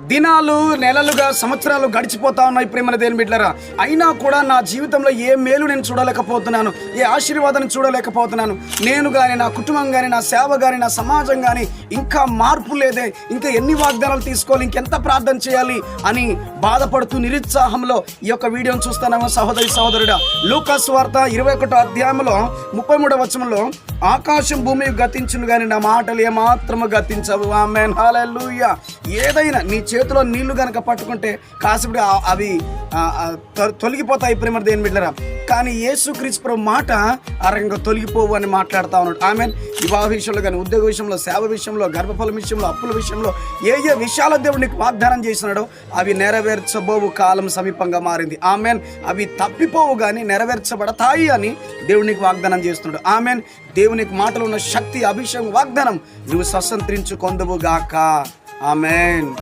దినాలు, నెలలుగా, సంవత్సరాలు గడిచిపోతా ఉన్నాయి ప్రేమల దేవుని బిడ్డలారా. అయినా కూడా నా జీవితంలో ఏ మేలు నేను చూడలేకపోతున్నాను, ఏ ఆశీర్వాదాన్ని చూడలేకపోతున్నాను. నేను కానీ, నా కుటుంబం కానీ, నా సేవ కానీ, నా సమాజం కానీ ఇంకా మార్పు లేదే, ఇంకా ఎన్ని వాగ్దానాలు తీసుకోవాలి, ఇంకెంత ప్రార్థన చేయాలి అని బాధపడుతూ నిరుత్సాహంలో ఈ యొక్క వీడియోని చూస్తున్నాము సహోదరుడా. లూకా సువార్త 21వ అధ్యాయంలో 33వ వచనంలో, ఆకాశం భూమి గతించును కానీ నా మాటలు ఏమాత్రము గతించవు. ఆమేన్, హల్లెలూయా. ఏదైనా నీ చేతిలో నీళ్లు గనక పట్టుకుంటే కాసేపు అవి తొలగిపోతాయి ప్రేమ దేవుని బిడ్డలారా. కానీ యేసుక్రీస్తు ప్రభు మాట ఆ రకంగా తొలగిపోవు అని మాట్లాడుతూ ఉన్నాడు. ఆమేన్. వివాహ విషయంలో కానీ, ఉద్యోగ విషయంలో, సేవ విషయంలో, గర్భఫలం విషయంలో, అప్పుల విషయంలో ఏ విషయాల దేవుడు నీకు వాగ్దానం చేసినాడో అవి నెరవేర్చబోవు కాలం సమీపంగా మారింది. ఆమేన్. అవి తప్పిపోవు కానీ నెరవేర్చబడతాయి అని దేవుడు నీకు వాగ్దానం చేస్తున్నాడు. ఆమేన్. దేవునికి మాటలో ఉన్న శక్తి, అభిషేకం, వాగ్దానం నువ్వు స్వతంత్రించుకొందువు గాక. ఆమేన్.